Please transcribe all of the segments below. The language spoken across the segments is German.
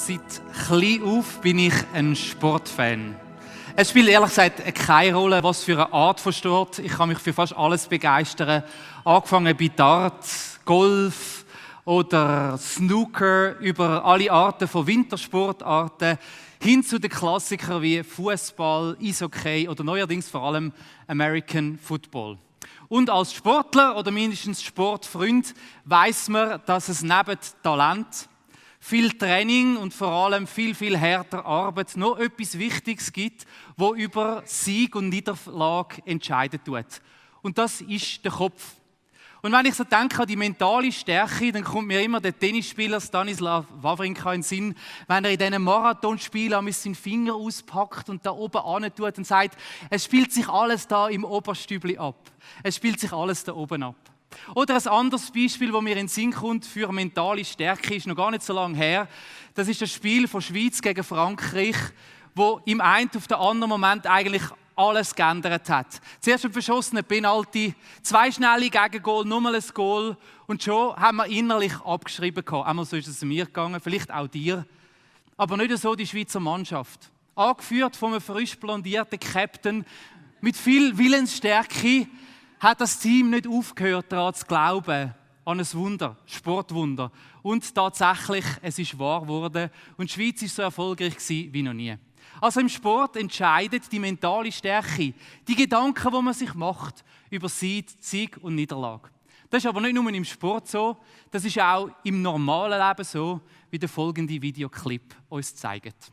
Seit klein auf bin ich ein Sportfan. Es spielt ehrlich gesagt keine Rolle, was für eine Art von Sport. Ich kann mich für fast alles begeistern. Angefangen bei Dart, Golf oder Snooker, über alle Arten von Wintersportarten, hin zu den Klassikern wie Fußball, Eishockey oder neuerdings vor allem American Football. Und als Sportler oder mindestens Sportfreund weiss man, dass es neben Talent, viel Training und vor allem viel härter Arbeit noch etwas Wichtiges gibt, wo über Sieg und Niederlage entscheiden tut. Und das ist der Kopf. Und wenn ich so denke an die mentale Stärke, dann kommt mir immer der Tennisspieler Stanislav Wawrinka in den Sinn, wenn er in diesen Marathonspielen seinen Finger auspackt und da oben an tut und sagt, es spielt sich alles da im Oberstübli ab. Es spielt sich alles da oben ab. Oder ein anderes Beispiel, das mir in den Sinn kommt für mentale Stärke, ist noch gar nicht so lange her. Das ist das Spiel von Schweiz gegen Frankreich, wo im einen auf den anderen Moment eigentlich alles geändert hat. Zuerst ein verschossener Penalty, 2 schnelle Gegengol, nochmal ein Goal und schon haben wir innerlich abgeschrieben gehabt. Einmal so ist es mir gegangen, vielleicht auch dir. Aber nicht so die Schweizer Mannschaft. Angeführt von einem frisch blondierten Captain mit viel Willensstärke hat das Team nicht aufgehört, daran zu glauben, an ein Wunder, Sportwunder. Und tatsächlich, es ist wahr geworden und die Schweiz war so erfolgreich wie noch nie. Also im Sport entscheidet die mentale Stärke, die Gedanken, die man sich macht, über Sieg und Niederlage. Das ist aber nicht nur im Sport so, das ist auch im normalen Leben so, wie der folgende Videoclip uns zeigt.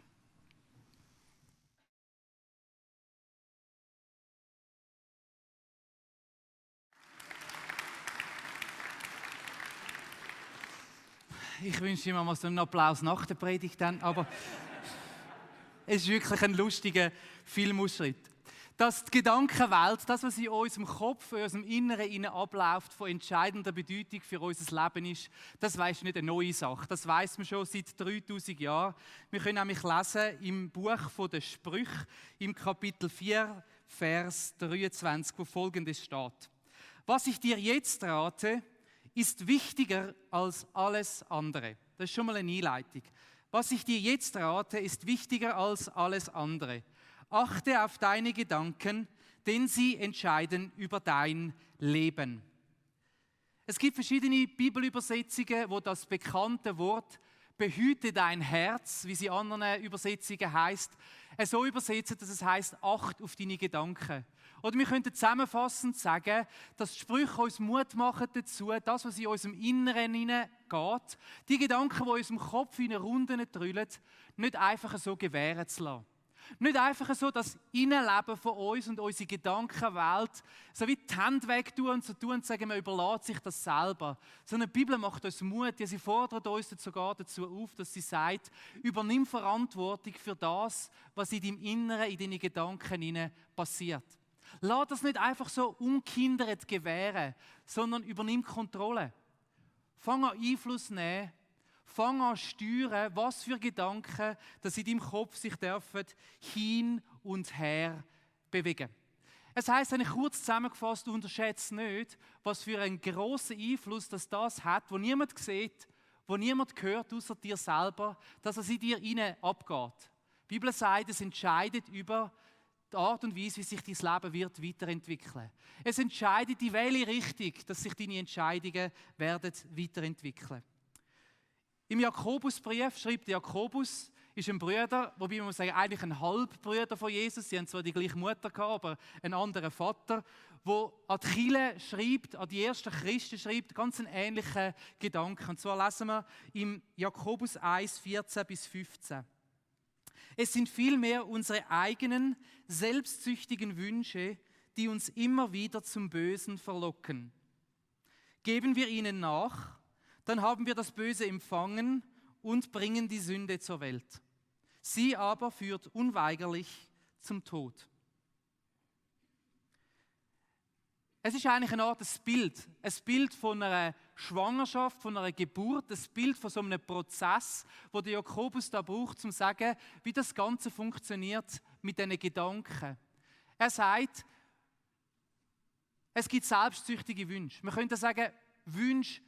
Ich wünsche ihm mal so einen Applaus nach der Predigt dann, aber es ist wirklich ein lustiger Filmausschnitt. Dass die Gedankenwelt, das, was in unserem Kopf, in unserem Inneren abläuft, von entscheidender Bedeutung für unser Leben ist, das weiss nicht eine neue Sache. Das weiss man schon seit 3000 Jahren. Wir können nämlich lesen im Buch der Sprüche, im Kapitel 4, Vers 23, wo Folgendes steht. Was ich dir jetzt rate, ist wichtiger als alles andere. Das ist schon mal eine Einleitung. Was ich dir jetzt rate, ist wichtiger als alles andere. Achte auf deine Gedanken, denn sie entscheiden über dein Leben. Es gibt verschiedene Bibelübersetzungen, wo das bekannte Wort behüte dein Herz, wie sie in anderen Übersetzungen heißt, so übersetzen, dass es heißt, acht auf deine Gedanken. Oder wir könnten zusammenfassend sagen, dass die Sprüche uns Mut machen dazu, das, was in unserem Inneren hineingeht, die Gedanken, die in unserem Kopf in Runden drüllen, nicht einfach so gewähren zu lassen. Nicht einfach so das Innenleben von uns und unsere Gedankenwelt so wie die Hände wegtun und so tun und sagen, man überlässt sich das selber. Sondern die Bibel macht uns Mut, ja, sie fordert uns sogar dazu auf, dass sie sagt, übernimm Verantwortung für das, was in deinem Inneren, in deinen Gedanken passiert. Lass das nicht einfach so unkindert gewähren, sondern übernimm Kontrolle. Fang an Einfluss nehmen. Fang an steuern, was für Gedanken, dass in deinem Kopf sich dürfen hin und her bewegen. Es heisst, wenn ich kurz zusammengefasst, unterschätze nicht, was für einen grossen Einfluss das hat, wo niemand sieht, wo niemand hört, außer dir selber, dass es in dir hinein abgeht. Die Bibel sagt, es entscheidet über die Art und Weise, wie sich dein Leben wird weiterentwickeln. Es entscheidet, in welche Richtung, dass sich deine Entscheidungen werden weiterentwickeln. Im Jakobusbrief schreibt Jakobus, ist ein Bruder, wobei man muss sagen, eigentlich ein Halbbruder von Jesus. Sie haben zwar die gleiche Mutter gehabt, aber einen anderen Vater, wo an die Kirche schreibt, an die ersten Christen schreibt, ganz einen ähnlichen Gedanken. Und zwar lesen wir im Jakobus 1, 14-15. Es sind vielmehr unsere eigenen, selbstsüchtigen Wünsche, die uns immer wieder zum Bösen verlocken. Geben wir ihnen nach, dann haben wir das Böse empfangen und bringen die Sünde zur Welt. Sie aber führt unweigerlich zum Tod. Es ist eigentlich eine Art ein Bild von einer Schwangerschaft, von einer Geburt, ein Bild von so einem Prozess, wo der Jakobus da braucht, um zu sagen, wie das Ganze funktioniert mit diesen Gedanken. Er sagt, es gibt selbstsüchtige Wünsche. Man könnte sagen, Wünsche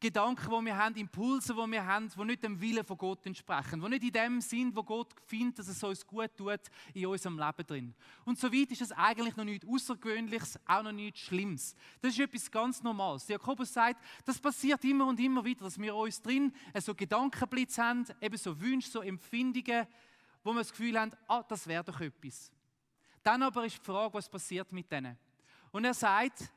Gedanken, die wir haben, Impulse, die wir haben, die nicht dem Willen von Gott entsprechen, die nicht in dem sind, wo Gott findet, dass es uns gut tut in unserem Leben drin. Und soweit ist es eigentlich noch nichts Außergewöhnliches, auch noch nichts Schlimmes. Das ist etwas ganz Normales. Der Jakobus sagt, das passiert immer und immer wieder, dass wir uns drin so Gedankenblitze haben, eben so Wünsche, so Empfindungen, wo wir das Gefühl haben, das wäre doch etwas. Dann aber ist die Frage, was passiert mit denen? Und er sagt,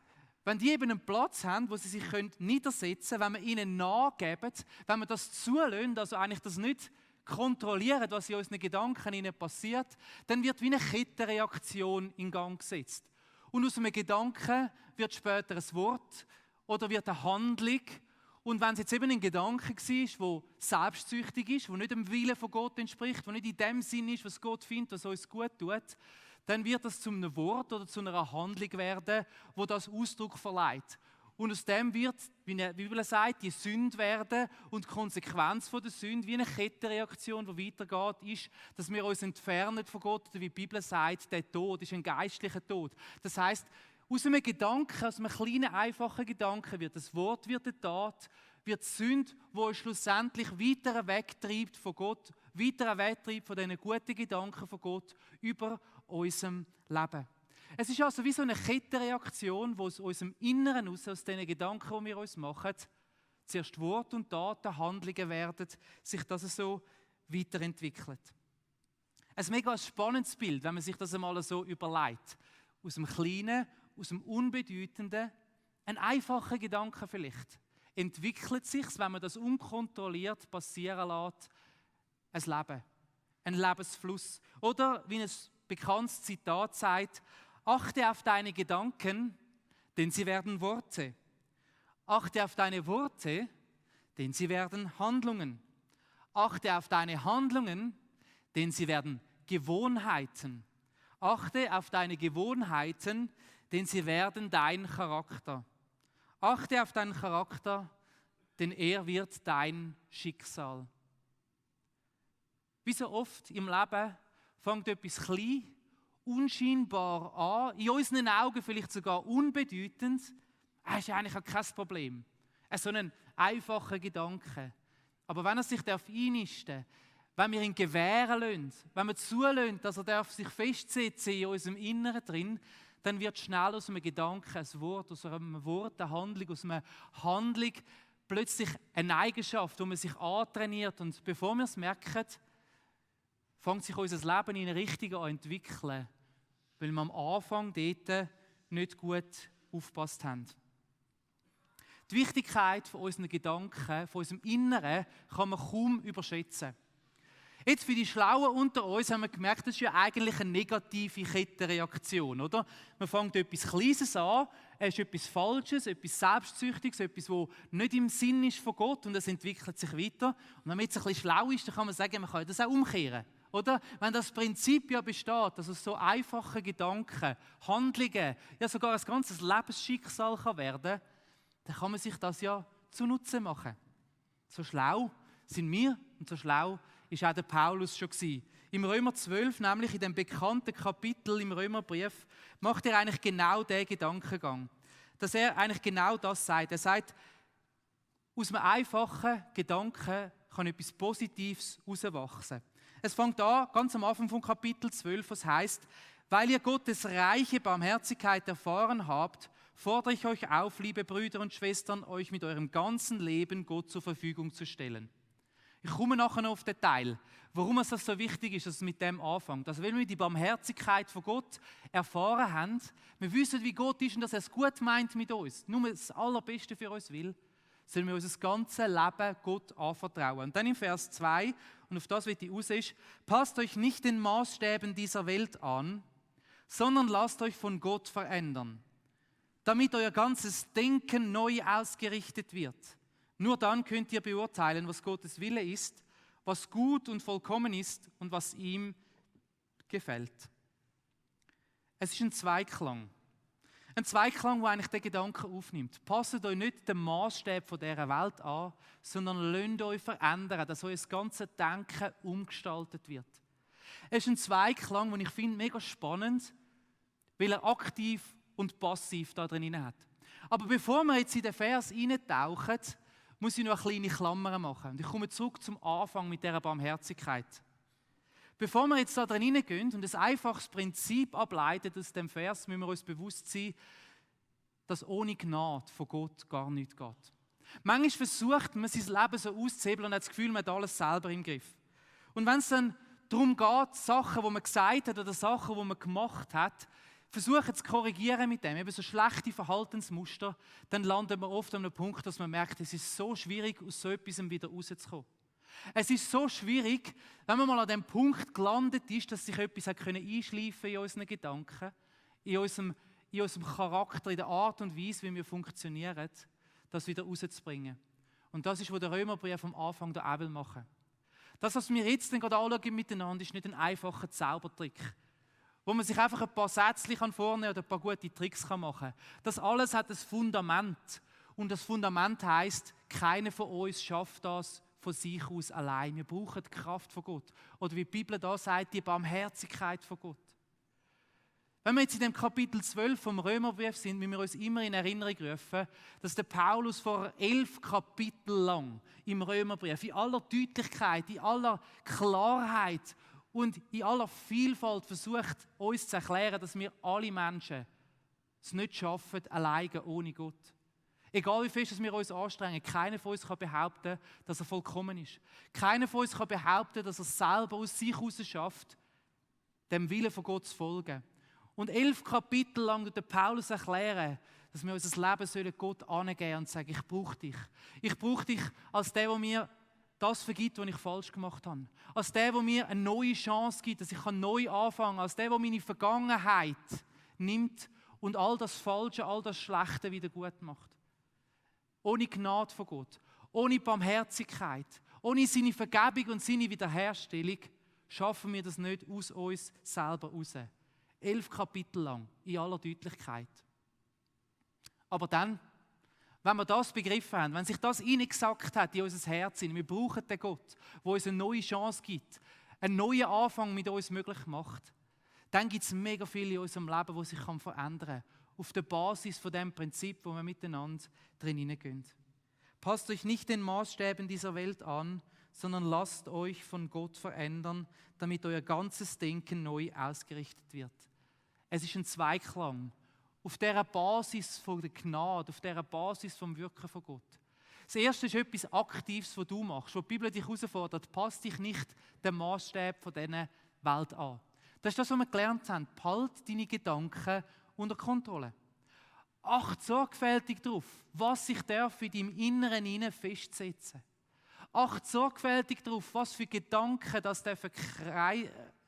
wenn die eben einen Platz haben, wo sie sich niedersetzen können, wenn wir ihnen nachgeben, wenn wir das zulassen, also eigentlich das nicht kontrollieren, was in unseren Gedanken ihnen passiert, dann wird wie eine Kettenreaktion in Gang gesetzt. Und aus einem Gedanken wird später ein Wort oder wird eine Handlung. Und wenn es jetzt eben ein Gedanke war, der selbstsüchtig ist, der nicht dem Willen von Gott entspricht, der nicht in dem Sinn ist, was Gott findet, was uns gut tut, dann wird das zu einem Wort oder zu einer Handlung werden, wo das Ausdruck verleiht. Und aus dem wird, wie die Bibel sagt, die Sünde werden und die Konsequenz von der Sünde, wie eine Kettenreaktion, die weitergeht, ist, dass wir uns entfernen von Gott, oder wie die Bibel sagt, der Tod ist ein geistlicher Tod. Das heisst, aus einem Gedanken, aus einem kleinen, einfachen Gedanken wird das Wort, wird eine Tat, wird die Sünde, die uns schlussendlich weiter wegtreibt von Gott, weiter wegtreibt von diesen guten Gedanken von Gott über unserem Leben. Es ist also wie so eine Kettenreaktion, wo aus unserem Inneren, aus diesen Gedanken, die wir uns machen, zuerst Wort und Taten, Handlungen werden, sich das so weiterentwickelt. Ein mega spannendes Bild, wenn man sich das einmal so überlegt. Aus dem Kleinen, aus dem Unbedeutenden, ein einfacher Gedanke vielleicht, entwickelt sich, wenn man das unkontrolliert passieren lässt, ein Leben, ein Lebensfluss. Oder wie ein bekanntes Zitat sagt, achte auf deine Gedanken, denn sie werden Worte. Achte auf deine Worte, denn sie werden Handlungen. Achte auf deine Handlungen, denn sie werden Gewohnheiten. Achte auf deine Gewohnheiten, denn sie werden dein Charakter. Achte auf deinen Charakter, denn er wird dein Schicksal. Wie so oft im Leben fängt etwas klein, unscheinbar an, in unseren Augen vielleicht sogar unbedeutend. Das ist eigentlich auch kein Problem. So ein einfacher Gedanke. Aber wenn er sich einnisten darf, wenn wir ihn gewähren lassen, wenn wir zulassen, dass er sich festsetzen in unserem Inneren drin, dann wird schnell aus einem Gedanken ein Wort, aus einem Wort eine Handlung, aus einer Handlung plötzlich eine Eigenschaft, wo man sich antrainiert. Und bevor wir es merken, fängt sich unser Leben in eine Richtung an entwickeln, weil wir am Anfang dort nicht gut aufgepasst haben. Die Wichtigkeit von unseren Gedanken, von unserem Inneren, kann man kaum überschätzen. Jetzt für die Schlauen unter uns haben wir gemerkt, das ist ja eigentlich eine negative Kettenreaktion, oder? Man fängt etwas Kleines an, es ist etwas Falsches, etwas Selbstsüchtiges, etwas, das nicht im Sinn ist von Gott und es entwickelt sich weiter. Und wenn man jetzt ein bisschen schlau ist, dann kann man sagen, man kann das auch umkehren. Oder? Wenn das Prinzip ja besteht, dass aus so einfachen Gedanken, Handlungen, ja sogar ein ganzes Lebensschicksal kann werden, dann kann man sich das ja zunutze machen. So schlau sind wir und so schlau ist auch der Paulus schon gewesen. Im Römer 12, nämlich in dem bekannten Kapitel im Römerbrief, macht er eigentlich genau diesen Gedankengang. Dass er eigentlich genau das sagt. Er sagt, aus einem einfachen Gedanken kann etwas Positives herauswachsen. Es fängt an, ganz am Anfang von Kapitel 12, was heißt, weil ihr Gottes reiche Barmherzigkeit erfahren habt, fordere ich euch auf, liebe Brüder und Schwestern, euch mit eurem ganzen Leben Gott zur Verfügung zu stellen. Ich komme nachher noch auf den Teil, warum es das so wichtig ist, dass es mit dem anfängt. Also wenn wir die Barmherzigkeit von Gott erfahren haben, wir wissen, wie Gott ist und dass er es gut meint mit uns, nur das Allerbeste für uns will, sollen wir unser ganzes Leben Gott anvertrauen. Und dann im Vers 2, und auf das wird die aus ist, passt euch nicht den Maßstäben dieser Welt an, sondern lasst euch von Gott verändern, damit euer ganzes Denken neu ausgerichtet wird. Nur dann könnt ihr beurteilen, was Gottes Wille ist, was gut und vollkommen ist und was ihm gefällt. Es ist ein Zweiklang. Ein Zweiklang, der eigentlich den Gedanken aufnimmt. Passt euch nicht den Maßstab von dieser Welt an, sondern lasst euch verändern, dass euer ganzes Denken umgestaltet wird. Es ist ein Zweiklang, den ich finde mega spannend, weil er aktiv und passiv da drin hat. Aber bevor wir jetzt in den Vers eintauchen, muss ich noch eine kleine Klammer machen. Und ich komme zurück zum Anfang mit dieser Barmherzigkeit. Bevor wir jetzt da drin hineingehen und ein einfaches Prinzip ableiten aus dem Vers, müssen wir uns bewusst sein, dass ohne Gnade von Gott gar nichts geht. Manchmal versucht man, sein Leben so auszuhebeln und hat das Gefühl, man hat alles selber im Griff. Und wenn es dann darum geht, Sachen, die man gesagt hat oder Sachen, die man gemacht hat, versuchen zu korrigieren mit dem, eben so schlechte Verhaltensmuster, dann landet man oft an einem Punkt, dass man merkt, es ist so schwierig, aus so etwas wieder rauszukommen. Es ist so schwierig, wenn man mal an dem Punkt gelandet ist, dass sich etwas einschleifen in unseren Gedanken, in unserem Charakter, in der Art und Weise, wie wir funktionieren, das wieder rauszubringen. Und das ist, was der Römerbrief am Anfang da auch machen will. Das, was wir jetzt gerade anschauen miteinander, ist nicht ein einfacher Zaubertrick, wo man sich einfach ein paar Sätze vornehmen oder ein paar gute Tricks machen kann. Das alles hat ein Fundament. Und das Fundament heisst, keiner von uns schafft das von sich aus allein. Wir brauchen die Kraft von Gott. Oder wie die Bibel da sagt, die Barmherzigkeit von Gott. Wenn wir jetzt in dem Kapitel 12 vom Römerbrief sind, müssen wir uns immer in Erinnerung rufen, dass der Paulus vor 11 Kapitel lang im Römerbrief in aller Deutlichkeit, in aller Klarheit und in aller Vielfalt versucht, uns zu erklären, dass wir alle Menschen es nicht schaffen, alleine ohne Gott. Egal wie fest wir uns anstrengen, keiner von uns kann behaupten, dass er vollkommen ist. Keiner von uns kann behaupten, dass er es selber aus sich heraus schafft, dem Willen von Gott zu folgen. Und 11 Kapitel lang wird der Paulus erklären, dass wir unser Leben Gott angeben und sagen, ich brauche dich. Ich brauche dich als der mir das vergibt, was ich falsch gemacht habe. Als der mir eine neue Chance gibt, dass ich neu anfangen kann. Als der meine Vergangenheit nimmt und all das Falsche, all das Schlechte wieder gut macht. Ohne Gnade von Gott, ohne Barmherzigkeit, ohne seine Vergebung und seine Wiederherstellung schaffen wir das nicht aus uns selber raus. 11 Kapitel lang, in aller Deutlichkeit. Aber dann, wenn wir das begriffen haben, wenn sich das hineingesackt hat in unser Herz, wir brauchen den Gott, der uns eine neue Chance gibt, einen neuen Anfang mit uns möglich macht, dann gibt es mega viel in unserem Leben, das sich verändern kann. Auf der Basis von dem Prinzip, wo wir miteinander drin hineingehen. Passt euch nicht den Maßstäben dieser Welt an, sondern lasst euch von Gott verändern, damit euer ganzes Denken neu ausgerichtet wird. Es ist ein Zweiklang. Auf dieser Basis von der Gnade, auf dieser Basis vom Wirken von Gott. Das Erste ist etwas Aktives, was du machst, wo die Bibel dich herausfordert. Passt dich nicht den Maßstab von dieser Welt an. Das ist das, was wir gelernt haben. Behalt deine Gedanken unter Kontrolle. Acht sorgfältig darauf, was sich darf in deinem Inneren festsetzen. Acht sorgfältig darauf, was für Gedanken das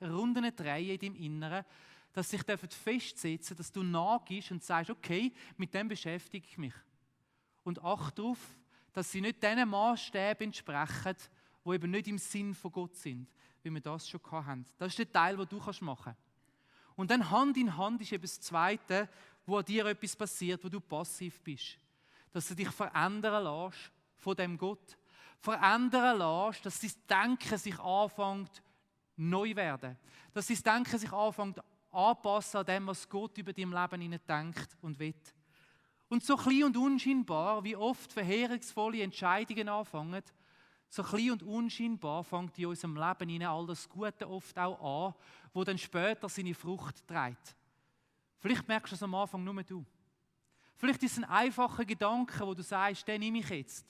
Runden drehen in deinem Inneren, dass sich festsetzen, dass du nachgehst und sagst, okay, mit dem beschäftige ich mich. Und acht darauf, dass sie nicht diesen Maßstäben entsprechen, die eben nicht im Sinn von Gott sind, wie wir das schon hatten. Das ist der Teil, den du machen kannst. Und dann Hand in Hand ist eben das Zweite, wo an dir etwas passiert, wo du passiv bist. Dass du dich verändern lässt von dem Gott. Verändern lässt, dass dein Denken sich anfängt neu werden. Dass dein Denken sich anfängt anpassen an dem, was Gott über dein Leben denkt und will. Und so klein und unscheinbar, wie oft verheerungsvolle Entscheidungen anfangen, so klein und unscheinbar fängt in unserem Leben all das Gute oft auch an, wo dann später seine Frucht trägt. Vielleicht merkst du es am Anfang nur du. Vielleicht ist es ein einfacher Gedanke, wo du sagst, den nehme ich jetzt.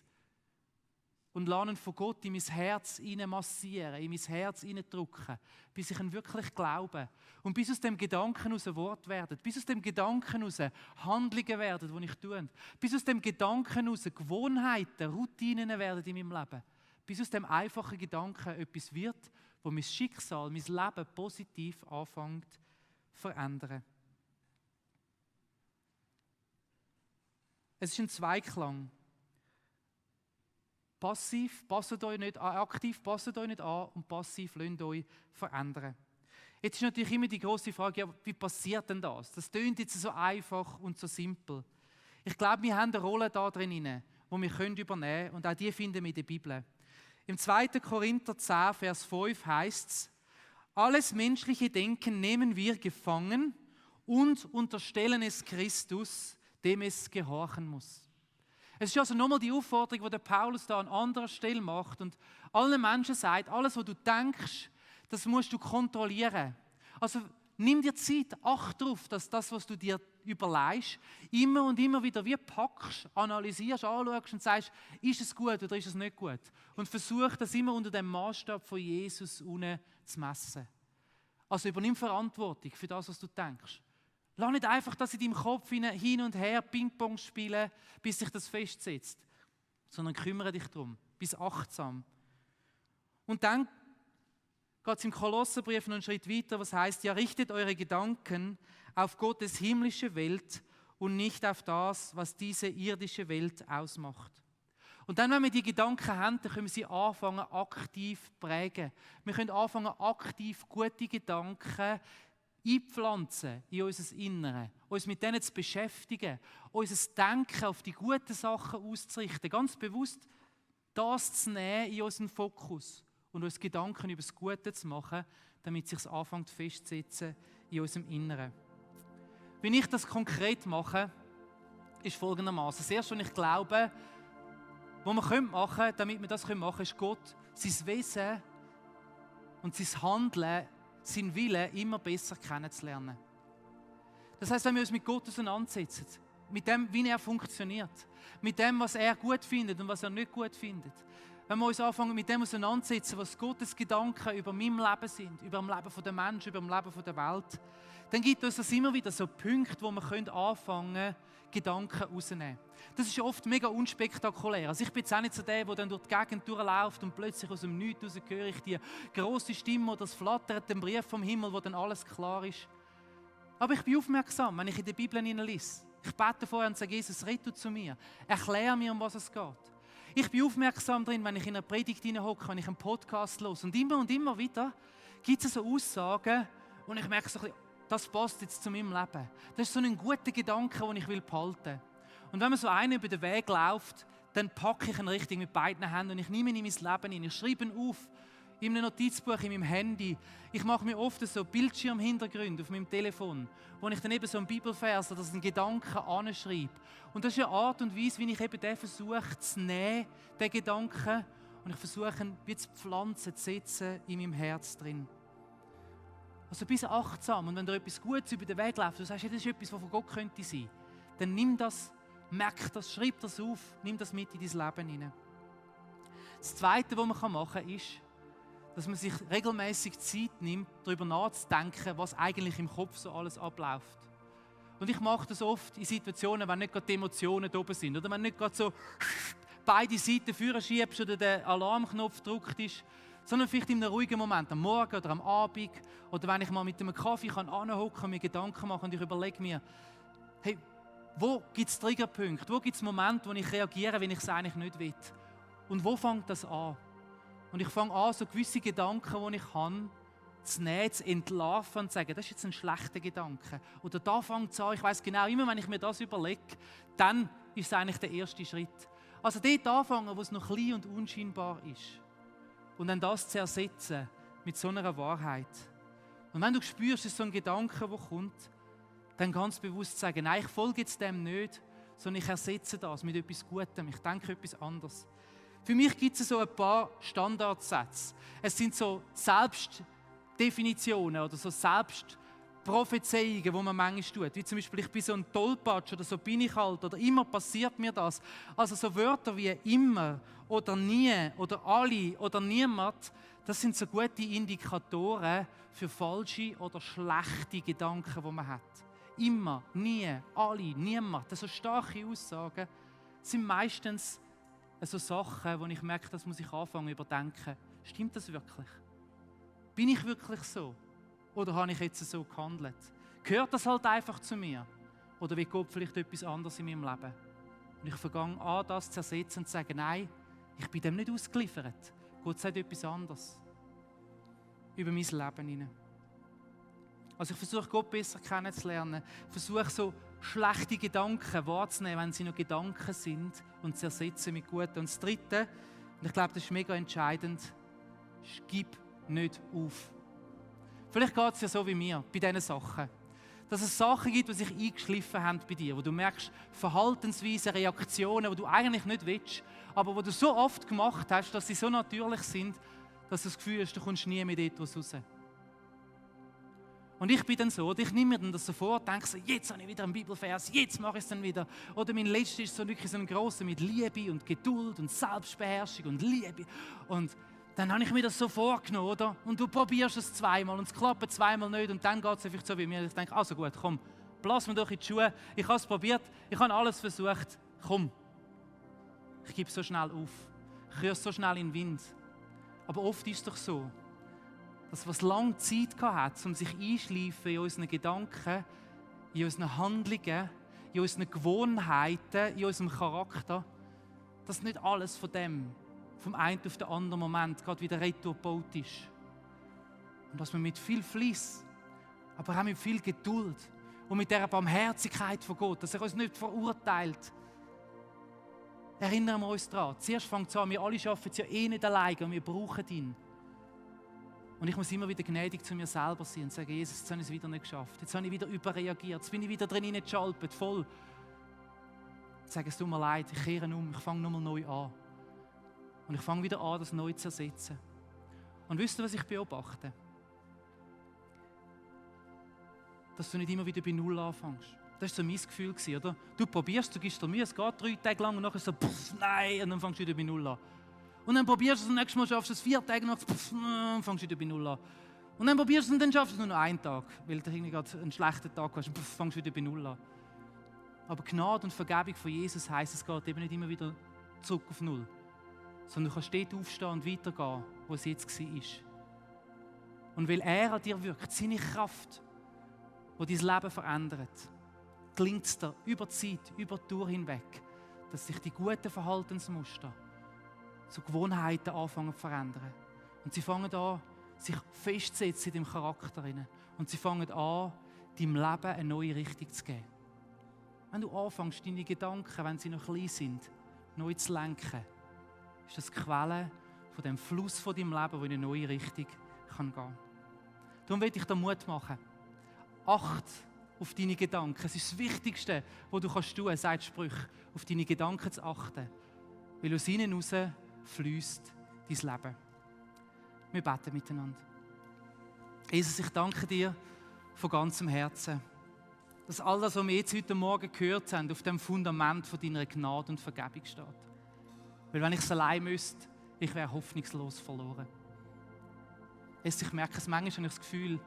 Und lasse ihn von Gott in mein Herz massieren, in mein Herz drücken, bis ich ihn wirklich glaube. Und bis aus dem Gedanken heraus ein Wort werden, bis aus dem Gedanken heraus Handlungen werden, die ich tue. Bis aus dem Gedanken heraus Gewohnheiten, Routinen werden in meinem Leben. Bis aus dem einfachen Gedanken etwas wird, wo mein Schicksal, mein Leben positiv anfängt zu verändern. Es ist ein Zweiklang. Passiv, passt euch nicht an, aktiv, passt euch nicht an und passiv lasst euch verändern. Jetzt ist natürlich immer die grosse Frage, ja, wie passiert denn das? Das klingt jetzt so einfach und so simpel. Ich glaube, wir haben eine Rolle da drin, die wir übernehmen können und auch die finden wir in der Bibel. Im 2. Korinther 10, Vers 5 heißt es, alles menschliche Denken nehmen wir gefangen und unterstellen es Christus, dem es gehorchen muss. Es ist also nochmal die Aufforderung, die der Paulus da an anderer Stelle macht und allen Menschen sagt, alles, was du denkst, das musst du kontrollieren. Also nimm dir Zeit, acht darauf, dass das, was du dir überlegst, immer und immer wieder wie packst, analysierst, anschaust und sagst, ist es gut oder ist es nicht gut? Und versuch das immer unter dem Maßstab von Jesus zu messen. Also übernimm Verantwortung für das, was du denkst. Lass nicht einfach das in deinem Kopf hin und her Ping-Pong spielen, bis sich das festsetzt, sondern kümmere dich darum, bist achtsam. Und dann geht es im Kolosserbrief noch einen Schritt weiter, was heißt, ja, richtet eure Gedanken auf Gottes himmlische Welt und nicht auf das, was diese irdische Welt ausmacht. Und dann, wenn wir die Gedanken haben, dann können wir sie anfangen, aktiv prägen. Wir können anfangen, aktiv gute Gedanken einpflanzen in unser Innere, uns mit denen zu beschäftigen, unser Denken auf die guten Sachen auszurichten, ganz bewusst das zu nehmen in unseren Fokus und uns Gedanken über das Gute zu machen, damit es sich anfängt festzusetzen in unserem Inneren. Wie ich das konkret mache, ist folgendermaßen: Das Erste, was ich glaube, was wir machen können, damit wir das machen können, ist Gott, sein Wesen und sein Handeln, sein Wille immer besser kennenzulernen. Das heisst, wenn wir uns mit Gott auseinandersetzen, mit dem, wie er funktioniert, mit dem, was er gut findet und was er nicht gut findet, wenn wir uns anfangen, mit dem auseinandersetzen, was Gottes Gedanken über mein Leben sind, über das Leben der Menschen, über das Leben der Welt, dann gibt uns das immer wieder so Punkte, wo wir anfangen können, Gedanken rauszunehmen. Das ist oft mega unspektakulär. Also ich bin jetzt auch nicht so der dann durch die Gegend durchläuft und plötzlich aus dem Nichts raus höre ich die grosse Stimme oder das Flattern, den Brief vom Himmel, wo dann alles klar ist. Aber ich bin aufmerksam, wenn ich in der Bibel hineinlese. Ich bete vorher und sage, Jesus, red du zu mir. Erklär mir, um was es geht. Ich bin aufmerksam drin, wenn ich in eine Predigt hineinhocke, wenn ich einen Podcast höre. Und immer wieder gibt es so Aussagen, und ich merke so ein bisschen, das passt jetzt zu meinem Leben. Das ist so ein guter Gedanke, den ich behalten will. Und wenn man so einen über den Weg läuft, dann packe ich ihn richtig mit beiden Händen und ich nehme ihn in mein Leben hinein. Ich schreibe ihn auf, in einem Notizbuch, in meinem Handy. Ich mache mir oft so Bildschirmhintergründe auf meinem Telefon, wo ich dann eben so einen Bibelvers oder so einen Gedanken anschreibe. Und das ist eine Art und Weise, wie ich eben den versuche zu nehmen, den Gedanken, und ich versuche ihn wie zu pflanzen, zu setzen in meinem Herz drin. Also bist achtsam, und wenn dir etwas Gutes über den Weg läuft, du sagst, ja, das ist etwas, was von Gott könnte sein, dann nimm das, merk das, schreib das auf, nimm das mit in dein Leben hinein. Das Zweite, was man machen kann, ist, dass man sich regelmäßig Zeit nimmt, darüber nachzudenken, was eigentlich im Kopf so alles abläuft. Und ich mache das oft in Situationen, wenn nicht gerade die Emotionen da oben sind, oder wenn nicht gerade so beide Seiten vorne schiebst oder der Alarmknopf gedrückt ist, sondern vielleicht in einem ruhigen Moment, am Morgen oder am Abend, oder wenn ich mal mit einem Kaffee anhocken und mir Gedanken machen und ich überlege mir, hey, wo gibt es Triggerpunkte, wo gibt es Momente, wo ich reagiere, wenn ich es eigentlich nicht will? Und wo fängt das an? Und ich fange an, so gewisse Gedanken, die ich habe, zu nehmen, zu entlarven und zu sagen, das ist jetzt ein schlechter Gedanke. Oder da fängt es an, ich weiss genau, immer wenn ich mir das überlege, dann ist es eigentlich der erste Schritt. Also dort anfangen, wo es noch klein und unscheinbar ist. Und dann das zu ersetzen mit so einer Wahrheit. Und wenn du spürst, es ist so ein Gedanke, der kommt, dann ganz bewusst sagen, nein, ich folge jetzt dem nicht, sondern ich ersetze das mit etwas Gutem. Ich denke etwas anderes. Für mich gibt es so ein paar Standardsätze. Es sind so Selbstdefinitionen oder so Selbstprophezeiungen, die man manchmal tut. Wie zum Beispiel, ich bin so ein Tollpatsch oder so bin ich halt oder immer passiert mir das. Also so Wörter wie immer oder nie oder alle oder niemand, das sind so gute Indikatoren für falsche oder schlechte Gedanken, die man hat. Immer, nie, alle, niemand. So starke Aussagen sind meistens so Sachen, wo ich merke, das muss ich anfangen zu überdenken. Stimmt das wirklich? Bin ich wirklich so? Oder habe ich jetzt so gehandelt? Gehört das halt einfach zu mir? Oder will Gott vielleicht etwas anderes in meinem Leben? Und ich fange an, das zu ersetzen und zu sagen, nein, ich bin dem nicht ausgeliefert. Gott sagt etwas anderes über mein Leben hinein. Also ich versuche, Gott besser kennenzulernen. Ich versuche, so schlechte Gedanken wahrzunehmen, wenn sie noch Gedanken sind, und zu ersetzen mit guten. Und das Dritte, und ich glaube, das ist mega entscheidend, gib nicht auf. Vielleicht geht es ja so wie mir bei diesen Sachen. Dass es Sachen gibt, die sich eingeschliffen haben bei dir, wo du merkst, Verhaltensweisen, Reaktionen, die du eigentlich nicht willst, aber wo du so oft gemacht hast, dass sie so natürlich sind, dass du das Gefühl hast, du kommst nie mehr dort raus. Und ich bin dann so, ich nehme mir dann das so vor, denke so, jetzt habe ich wieder einen Bibelvers, jetzt mache ich es dann wieder. Oder mein letzter ist so wirklich so ein grosser mit Liebe und Geduld und Selbstbeherrschung und Liebe. Und dann habe ich mir das so vorgenommen, oder? Und du probierst es zweimal und es klappt zweimal nicht und dann geht es einfach so wie mir. Ich denke, also gut, komm, blass mir doch in die Schuhe. Ich habe es probiert, ich habe alles versucht. Komm, ich gebe so schnell auf. Ich rühre so schnell in den Wind. Aber oft ist es doch so, dass was lange Zeit hat, um sich einschleifen in unseren Gedanken, in unseren Handlungen, in unseren Gewohnheiten, in unserem Charakter, dass nicht alles von dem, vom einen auf den anderen Moment gerade wieder retour gebaut ist. Und dass wir mit viel Fleiss, aber auch mit viel Geduld und mit dieser Barmherzigkeit von Gott, dass er uns nicht verurteilt, erinnern wir uns daran. Zuerst fängt es an, wir alle schaffen es ja eh nicht alleine und wir brauchen ihn. Und ich muss immer wieder gnädig zu mir selber sein und sagen, Jesus, jetzt habe ich es wieder nicht geschafft. Jetzt habe ich wieder überreagiert. Jetzt bin ich wieder drin hineingeschaltet, voll. Ich sage, es tut mir leid, ich kehre um, ich fange nochmal neu an. Und ich fange wieder an, das neu zu ersetzen. Und wisst ihr, was ich beobachte? Dass du nicht immer wieder bei Null anfängst. Das war so mein Gefühl, oder? Du probierst, du gibst dir Mühe, es geht 3 Tage lang und nachher so, pff, nein, und dann fängst du wieder bei Null an. Und dann probierst du es, und nächstes Mal schaffst du es 4 Tage noch, pff, und fängst du wieder bei Null an. Und dann probierst du es und dann schaffst du es nur noch 1 Tag, weil du irgendwie gerade einen schlechten Tag hast und pff, fängst du wieder bei Null an. Aber Gnade und Vergebung von Jesus heisst, es geht eben nicht immer wieder zurück auf Null. Sondern du kannst dort aufstehen und weitergehen, wo es jetzt war. Und weil er an dir wirkt, seine Kraft, die dein Leben verändert, gelingt es dir über die Zeit, über die Tour hinweg, dass sich die guten Verhaltensmuster zu Gewohnheiten anfangen zu verändern. Und sie fangen an, sich festzusetzen in deinem Charakter. Und sie fangen an, deinem Leben eine neue Richtung zu geben. Wenn du anfängst, deine Gedanken, wenn sie noch klein sind, neu zu lenken, ist das die Quelle von dem Fluss von deinem Leben, der in eine neue Richtung gehen kann. Darum will ich dir Mut machen. Acht auf deine Gedanken. Es ist das Wichtigste, was du tun kannst, sagt Sprüch, auf deine Gedanken zu achten. Weil aus ihnen heraus fließt dein Leben. Wir beten miteinander. Jesus, ich danke dir von ganzem Herzen, dass all das, was wir jetzt heute Morgen gehört haben, auf dem Fundament von deiner Gnade und Vergebung steht. Weil wenn ich es allein müsste, ich wäre hoffnungslos verloren. Ich merke es manchmal, habe ich das Gefühl,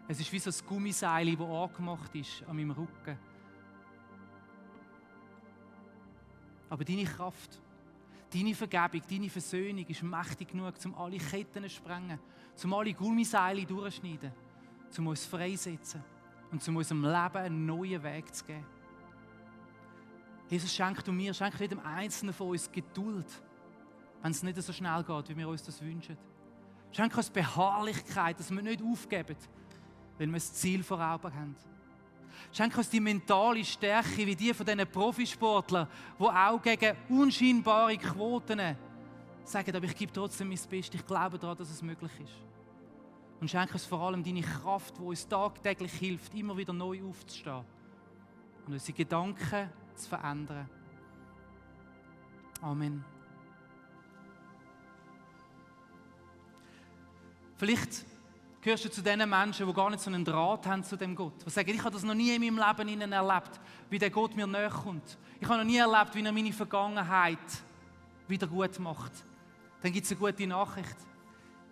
es ist wie so ein Gummiseil, das angemacht ist an meinem Rücken. Aber deine Kraft, deine Vergebung, deine Versöhnung ist mächtig genug, um alle Ketten zu sprengen, um alle Gummiseile durchzuschneiden, um uns freisetzen und um unserem Leben einen neuen Weg zu geben. Jesus, schenk du mir, schenk jedem Einzelnen von uns Geduld, wenn es nicht so schnell geht, wie wir uns das wünschen. Schenk uns Beharrlichkeit, dass wir nicht aufgeben, weil wir das Ziel vor Augen haben. Schenk uns die mentale Stärke wie die von diesen Profisportlern, die auch gegen unscheinbare Quoten sagen, aber ich gebe trotzdem mein Bestes, ich glaube daran, dass es möglich ist. Und schenk uns vor allem deine Kraft, die uns tagtäglich hilft, immer wieder neu aufzustehen und unsere Gedanken zu verändern. Amen. Vielleicht gehörst du zu den Menschen, die gar nicht so einen Draht haben zu dem Gott. Die sagen, ich habe das noch nie in meinem Leben erlebt, wie der Gott mir näher kommt. Ich habe noch nie erlebt, wie er meine Vergangenheit wieder gut macht. Dann gibt es eine gute Nachricht.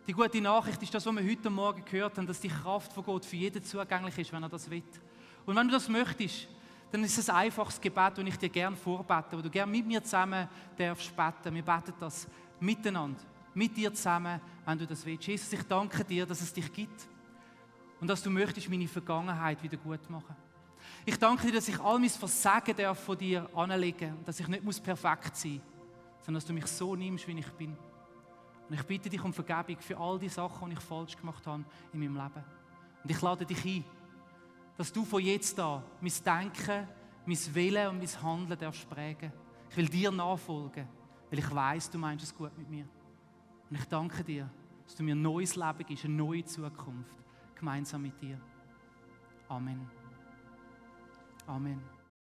Die gute Nachricht ist das, was wir heute Morgen gehört haben, dass die Kraft von Gott für jeden zugänglich ist, wenn er das will. Und wenn du das möchtest, dann ist es ein einfaches Gebet, das ich dir gerne vorbete, wo du gerne mit mir zusammen darfst beten. Wir beten das miteinander, mit dir zusammen, wenn du das willst. Jesus, ich danke dir, dass es dich gibt und dass du möchtest meine Vergangenheit wieder gut machen. Ich danke dir, dass ich all mein Versagen darf von dir anlegen und dass ich nicht perfekt sein muss, sondern dass du mich so nimmst, wie ich bin. Und ich bitte dich um Vergebung für all die Sachen, die ich falsch gemacht habe in meinem Leben. Und ich lade dich ein, dass du von jetzt an mein Denken, mein Willen und mein Handeln darfst prägen. Ich will dir nachfolgen, weil ich weiss, du meinst es gut mit mir. Und ich danke dir, dass du mir ein neues Leben gibst, eine neue Zukunft, gemeinsam mit dir. Amen. Amen.